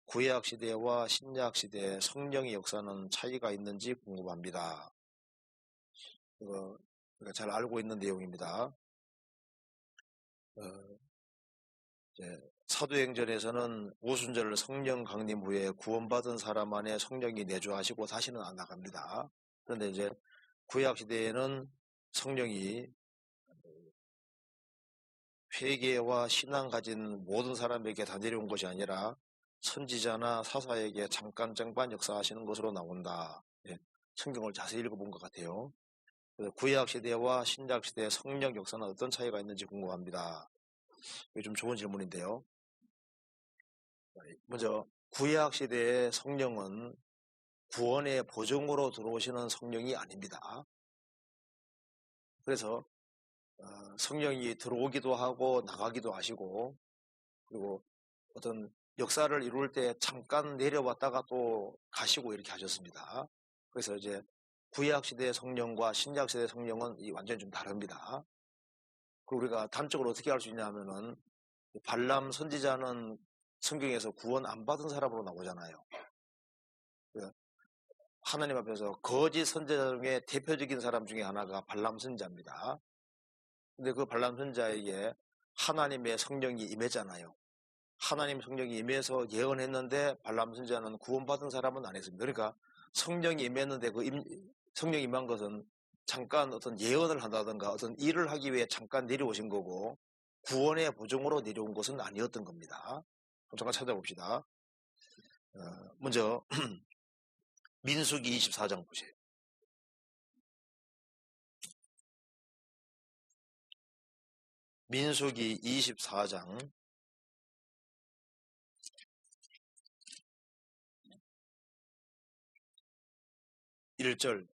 구약 시대와 신약 시대 성령의 역사는 차이가 있는지 궁금합니다. 이거 우리가 잘 알고 있는 내용입니다. 사도행전에서는 오순절 성령 강림 후에 구원받은 사람 안에 성령이 내주하시고 다시는 안 나갑니다. 그런데 이제 구약 시대에는 성령이 회개와 신앙 가진 모든 사람에게 다 내려온 것이 아니라 선지자나 사사에게 잠깐 역사하시는 것으로 나온다. 성경을 자세히 읽어본 것 같아요. 구약 시대와 신약 시대의 성령 역사는 어떤 차이가 있는지 궁금합니다. 이게 좀 좋은 질문인데요. 먼저 구약 시대의 성령은 구원의 보증으로 들어오시는 성령이 아닙니다. 그래서 성령이 들어오기도 하고 나가기도 하시고, 그리고 어떤 역사를 이룰 때 잠깐 내려왔다가 또 가시고 이렇게 하셨습니다. 그래서 이제 구약 시대의 성령과 신약 시대의 성령은 완전히 좀 다릅니다. 그 우리가 단적으로 어떻게 알 수 있냐면은 발람 선지자는 성경에서 구원 안 받은 사람으로 나오잖아요. 하나님 앞에서 거짓 선지자 중에 대표적인 사람 중에 하나가 발람 선지자입니다. 근데 그 발람 선지자에게 하나님의 성령이 임했잖아요. 하나님 성령이 임해서 예언했는데 발람 선지자는 구원받은 사람은 안 했습니다. 그러니까 성령이 임했는데 그 성령이 임한 것은 잠깐 어떤 예언을 한다든가 어떤 일을 하기 위해 잠깐 내려오신 거고 구원의 보증으로 내려온 것은 아니었던 겁니다. 잠깐 찾아봅시다. 먼저 민수기 24장 보세요. 민수기 24장 1절.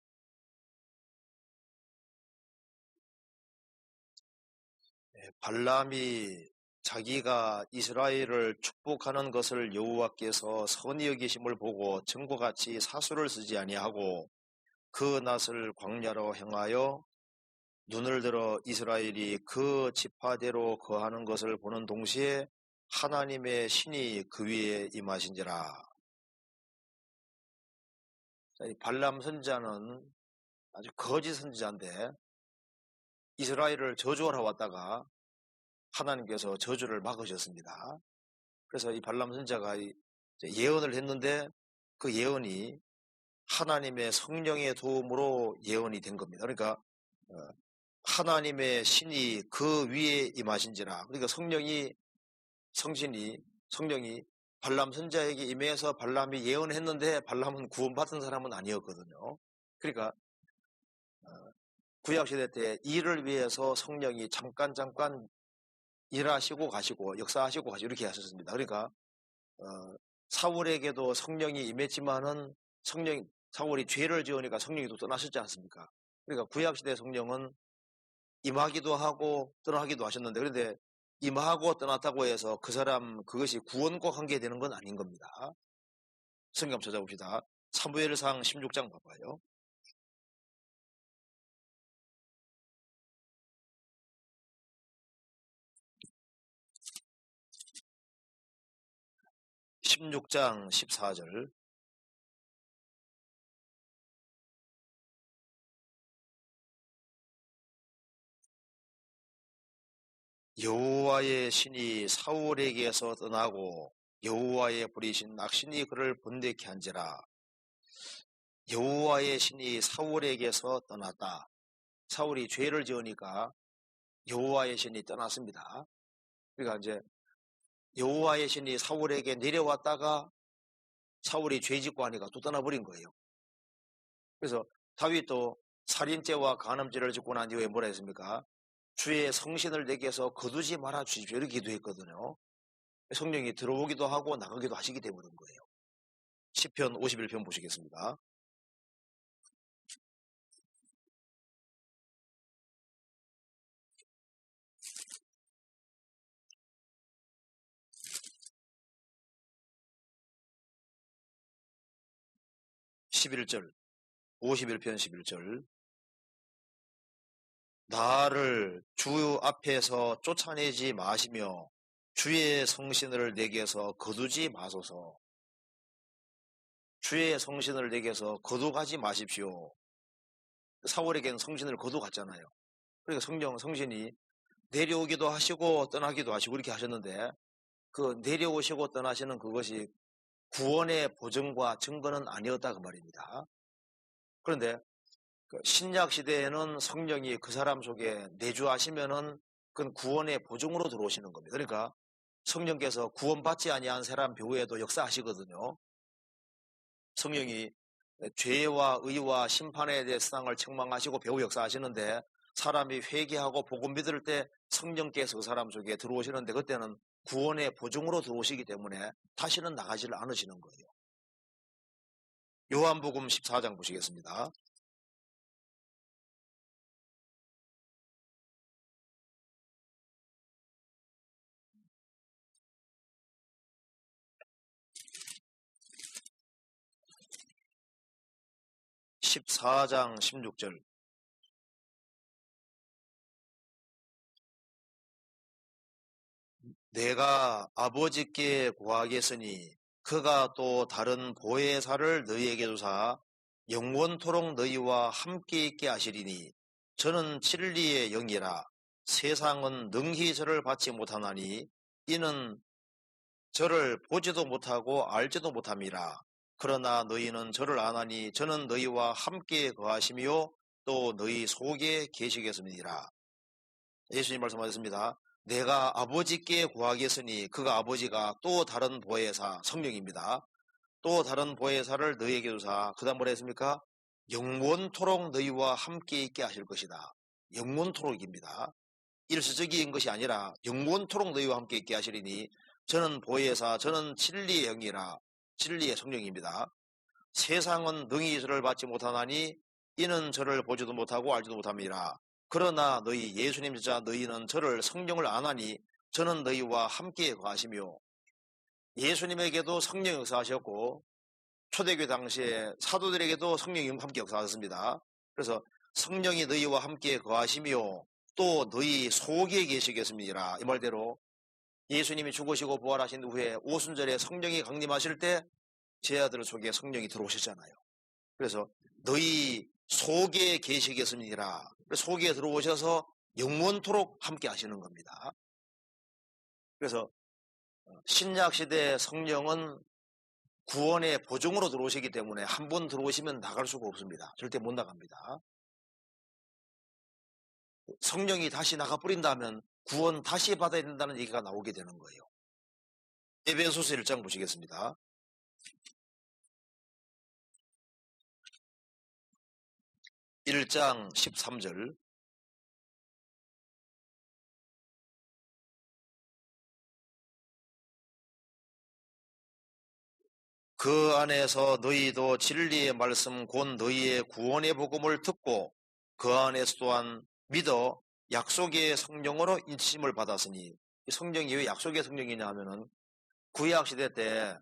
발람이 자기가 이스라엘을 축복하는 것을 여호와께서 선히 여기심을 보고 전과 같이 사수를 쓰지 아니하고 그 낯을 광야로 행하여 눈을 들어 이스라엘이 그 지파대로 거하는 것을 보는 동시에 하나님의 신이 그 위에 임하신지라. 발람 선지자는 아주 거짓 선지자인데 이스라엘을 저주하러 왔다가 하나님께서 저주를 막으셨습니다. 그래서 이 발람 선지자가 예언을 했는데 그 예언이 하나님의 성령의 도움으로 예언이 된 겁니다. 그러니까 하나님의 신이 그 위에 임하신지라. 그러니까 성령이 발람 선지자에게 임해서 발람이 예언했는데 발람은 구원받은 사람은 아니었거든요. 그러니까 구약시대 때 일을 위해서 성령이 잠깐 일하시고 가시고 역사하시고 가시고 이렇게 하셨습니다. 그러니까 사울에게도 성령이 임했지만은 사울이 죄를 지으니까 성령이 또 떠나셨지 않습니까? 그러니까 구약시대 성령은 임하기도 하고 떠나기도 하셨는데, 그런데 임하고 떠났다고 해서 그 사람 그것이 구원과 관계되는 건 아닌 겁니다. 성경 한번 찾아봅시다. 사무엘상 16장 봐봐요. (16장 14절) 여호와의 신이 사울에게서 떠나고 여호와의 부리신 악신이 그를 번뇌케 한지라. 여호와의 신이 사울에게서 떠났다. 사울이 죄를 지으니까 여호와의 신이 떠났습니다. 그러니까 이제 여호와의 신이 사울에게 내려왔다가 사울이 죄 짓고 하니까 또 떠나버린 거예요. 그래서 다윗도 살인죄와 간음죄를 짓고 난 이후에 뭐라 했습니까? 주의 성신을 내게서 거두지 말아 주십시오. 이렇게 기도했거든요. 성령이 들어오기도 하고 나가기도 하시게 되버린 거예요. 시편 51편 보시겠습니다. (11절) 51편 11절. 나를 주 앞에서 쫓아내지 마시며 주의 성신을 내게서 거두지 마소서. 주의 성신을 내게서 거두가지 마십시오. 사울에게는 성신을 거두갔잖아요. 그러니까 성신이 내려오기도 하시고 떠나기도 하시고 이렇게 하셨는데, 그 내려오시고 떠나시는 그것이 구원의 보증과 증거는 아니었다 그 말입니다. 그런데 신약 시대에는 성령이 그 사람 속에 내주하시면은 그건 구원의 보증으로 들어오시는 겁니다. 그러니까 성령께서 구원받지 아니한 사람 배후에도 역사하시거든요. 성령이 죄와 의와 심판에 대해 세상을 책망하시고 배후 역사하시는데, 사람이 회개하고 복음 믿을 때 성령께서 그 사람 속에 들어오시는데, 그때는 구원의 보증으로 들어오시기 때문에 다시는 나가지를 않으시는 거예요. 요한복음 14장 보시겠습니다. (14장) 16절. 내가 아버지께 구하겠으니 그가 또 다른 보혜사를 너희에게 주사 영원토록 너희와 함께 있게 하시리니, 저는 진리의 영이라. 세상은 능히 저를 받지 못하나니 이는 저를 보지도 못하고 알지도 못함이라. 그러나 너희는 저를 아나니 저는 너희와 함께 거하시며 또 너희 속에 계시겠습니다. 예수님 말씀하셨습니다. 내가 아버지께 구하겠으니, 그가 아버지가 또 다른 보혜사 성령입니다. 또 다른 보혜사를 너희에게 주사, 그 다음 뭐라 했습니까? 영원토록 너희와 함께 있게 하실 것이다. 영원토록입니다. 일시적인 것이 아니라 영원토록 너희와 함께 있게 하시리니, 저는 보혜사, 저는 진리의 영이라. 진리의 성령입니다. 세상은 능히 저를 받지 못하나니 이는 저를 보지도 못하고 알지도 못함이라. 그러나 너희 예수님 자 너희는 저를 성령을 아나니 저는 너희와 함께 거하시며. 예수님에게도 성령 역사하셨고 초대교회 당시에 사도들에게도 성령이 함께 역사하셨습니다. 그래서 성령이 너희와 함께 거하시며 또 너희 속에 계시겠습니다. 이 말대로 예수님이 죽으시고 부활하신 후에 오순절에 성령이 강림하실 때 제 아들 속에 성령이 들어오셨잖아요. 그래서 너희 속에 계시겠습니다. 속에 들어오셔서 영원토록 함께 하시는 겁니다. 그래서 신약시대 성령은 구원의 보증으로 들어오시기 때문에 한 번 들어오시면 나갈 수가 없습니다. 절대 못 나갑니다. 성령이 다시 나가버린다면 구원 다시 받아야 된다는 얘기가 나오게 되는 거예요. 에베소서 1장 보시겠습니다. (1장) 13절. 그 안에서 너희도 진리의 말씀 곧 너희의 구원의 복음을 듣고 그 안에서 또한 믿어 약속의 성령으로 인침을 받았으니. 이 성령이 왜 약속의 성령이냐 하면은 구약 시대 때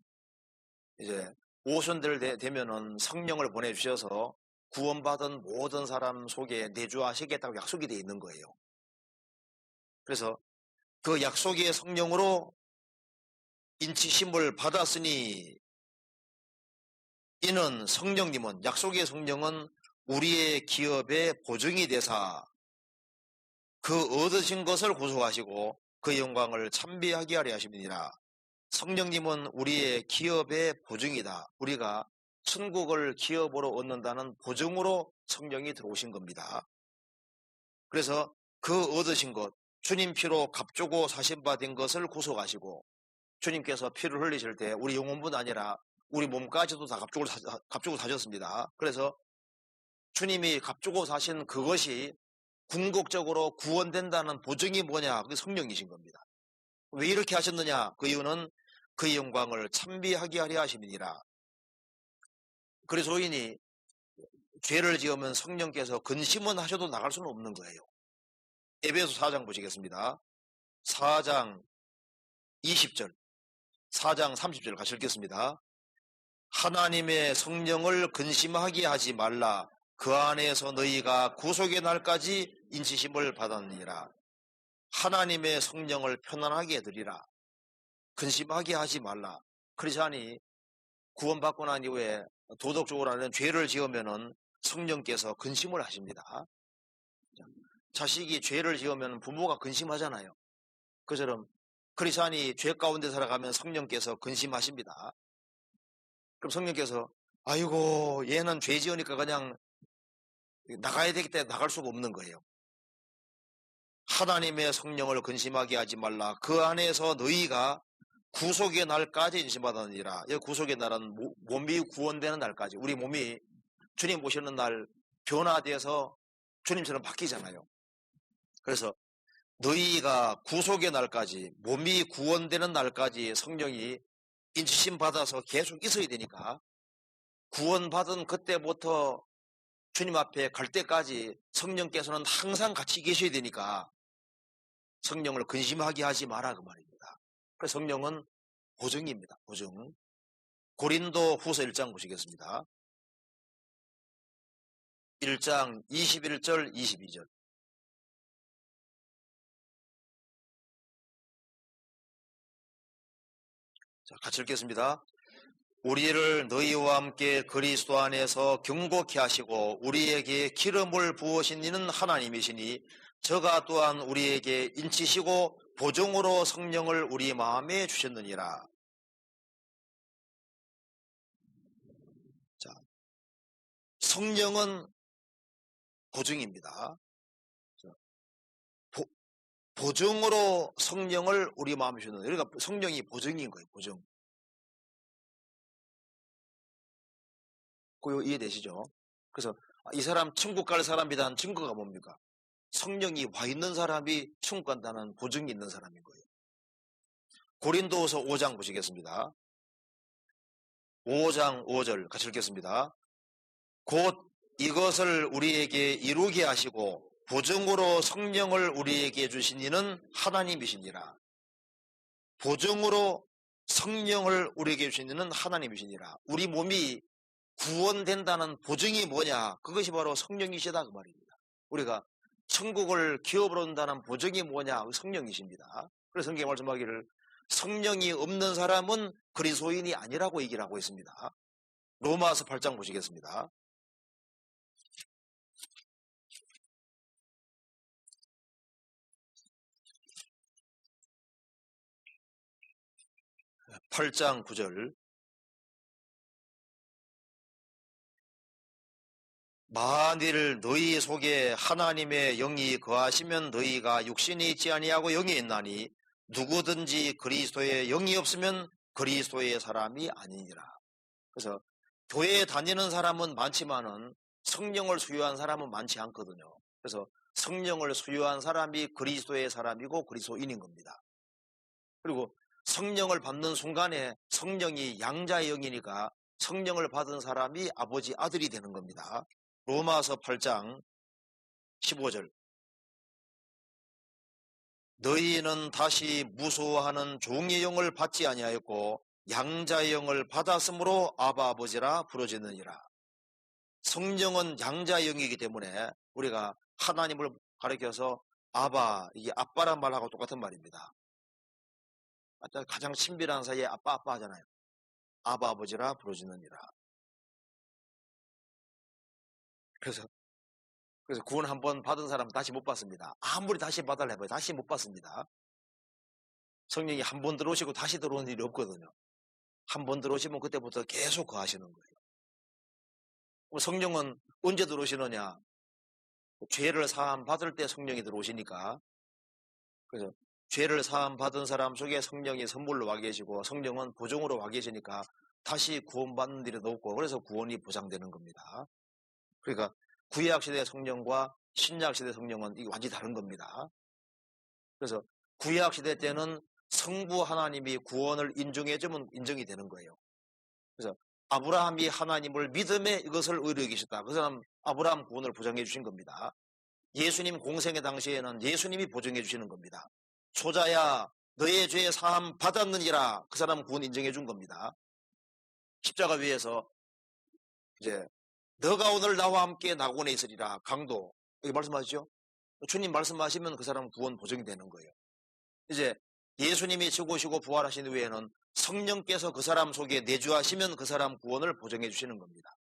이제 오순절 되면은 성령을 보내주셔서 구원받은 모든 사람 속에 내주하시겠다고 약속이 되어 있는 거예요. 그래서 그 약속의 성령으로 인치심을 받았으니, 이는 성령님은, 약속의 성령은 우리의 기업의 보증이 되사 그 얻으신 것을 구속하시고 그 영광을 찬비하게 하려 하심이니라. 성령님은 우리의 기업의 보증이다. 우리가 천국을 기업으로 얻는다는 보증으로 성령이 들어오신 겁니다. 그래서 그 얻으신 것, 주님 피로 값주고 사신받은 것을 구속하시고, 주님께서 피를 흘리실 때 우리 영혼뿐 아니라 우리 몸까지도 다 값주고 사셨습니다. 그래서 주님이 값주고 사신 그것이 궁극적으로 구원된다는 보증이 뭐냐? 그게 성령이신 겁니다. 왜 이렇게 하셨느냐? 그 이유는 그 영광을 찬비하게 하려 하심이니라. 그래서 소인이 죄를 지으면 성령께서 근심은 하셔도 나갈 수는 없는 거예요. 에베소 4장 보시겠습니다. 4장 20절, 4장 30절 같이 읽겠습니다. 하나님의 성령을 근심하게 하지 말라. 그 안에서 너희가 구속의 날까지 인치심을 받았느니라. 하나님의 성령을 편안하게 해드리라. 근심하게 하지 말라. 크리스찬이 구원받고 난 이후에 도덕적으로 하는 죄를 지으면은 성령께서 근심을 하십니다. 자식이 죄를 지으면 부모가 근심하잖아요. 그처럼 크리스찬이 죄 가운데 살아가면 성령께서 근심하십니다. 그럼 성령께서 아이고 얘는 죄 지으니까 그냥 나가야 되기 때문에 나갈 수가 없는 거예요. 하나님의 성령을 근심하게 하지 말라. 그 안에서 너희가 구속의 날까지 인심받았느니라. 이 구속의 날은 몸이 구원되는 날까지, 우리 몸이 주님 오시는 날 변화되어서 주님처럼 바뀌잖아요. 그래서 너희가 구속의 날까지, 몸이 구원되는 날까지 성령이 인치심 받아서 계속 있어야 되니까, 구원받은 그때부터 주님 앞에 갈 때까지 성령께서는 항상 같이 계셔야 되니까 성령을 근심하게 하지 마라 그 말입니다. 그래서 성령은 보증입니다. 보증. 고린도 후서 1장 보시겠습니다. 1장 21절 22절. 자, 같이 읽겠습니다. 우리를 너희와 함께 그리스도 안에서 경고케 하시고 우리에게 기름을 부으신 이는 하나님이시니 저가 또한 우리에게 인치시고 보증으로 성령을 우리 마음에 주셨느니라. 자, 성령은 보증입니다. 보증으로 성령을 우리 마음에 주는, 그러니까 성령이 보증인 거예요. 보증. 그거 이해되시죠? 그래서 이 사람 천국 갈 사람이라는 증거가 뭡니까? 성령이 와 있는 사람이 천국 간다는 보증이 있는 사람인 거예요. 고린도후서 5장 보시겠습니다. 5장 5절 같이 읽겠습니다. 곧 이것을 우리에게 이루게 하시고 보증으로 성령을 우리에게 주신 이는 하나님이시니라. 보증으로 성령을 우리에게 주신 이는 하나님이시니라. 우리 몸이 구원된다는 보증이 뭐냐? 그것이 바로 성령이시다 그 말입니다. 우리가 천국을 기업으로 온다는 보증이 뭐냐? 성령이십니다. 그래서 성경에 말씀하기를 성령이 없는 사람은 그리스도인이 아니라고 얘기를 하고 있습니다. 로마서 8장 보시겠습니다. 팔 8장 9절. 만일 너희 속에 하나님의 영이 거하시면 너희가 육신이 있지 아니하고 영이 있나니 누구든지 그리스도의 영이 없으면 그리스도의 사람이 아니니라. 그래서 교회에 다니는 사람은 많지만은 성령을 수유한 사람은 많지 않거든요. 그래서 성령을 수유한 사람이 그리스도의 사람이고 그리스도인인 겁니다. 그리고 성령을 받는 순간에 성령이 양자의 영이니까 성령을 받은 사람이 아버지 아들이 되는 겁니다. 로마서 8장 15절. 너희는 다시 무소하는 종의 영을 받지 아니하였고 양자의 영을 받았으므로 아바 아버지라 부르짖느니라. 성령은 양자의 영이기 때문에 우리가 하나님을 가리켜서 아바, 이게 아빠란 말하고 똑같은 말입니다. 가장 친밀한 사이에 아빠 하잖아요. 아바 아버지라 부르짖느니라. 그래서 구원 한번 받은 사람은 다시 못 받습니다. 아무리 다시 받으려 해봐요. 다시 못 받습니다. 성령이 한 번 들어오시고 다시 들어오는 일이 없거든요. 한 번 들어오시면 그때부터 계속 거하시는 거예요. 성령은 언제 들어오시느냐? 죄를 사함 받을 때 성령이 들어오시니까. 그래서 죄를 사함 받은 사람 속에 성령이 선물로 와 계시고 성령은 보증으로 와 계시니까 다시 구원받는 일이 없고, 그래서 구원이 보장되는 겁니다. 그러니까 구약시대 성령과 신약시대 성령은 이게 완전히 다른 겁니다. 그래서 구약시대 때는 성부 하나님이 구원을 인정해주면 인정이 되는 거예요. 그래서 아브라함이 하나님을 믿음에 이것을 의뢰 계셨다. 그 사람 아브라함 구원을 보장해 주신 겁니다. 예수님 공생의 당시에는 예수님이 보증해 주시는 겁니다. 소자야 너의 죄 사함 받았느니라. 그 사람 구원 인정해 준 겁니다. 십자가 위에서 이제 너가 오늘 나와 함께 낙원에 있으리라. 강도. 여기 말씀하시죠? 주님 말씀하시면 그 사람은 구원 보증이 되는 거예요. 이제 예수님이 죽으시고 부활하신 후에는 성령께서 그 사람 속에 내주하시면 그 사람 구원을 보증해 주시는 겁니다.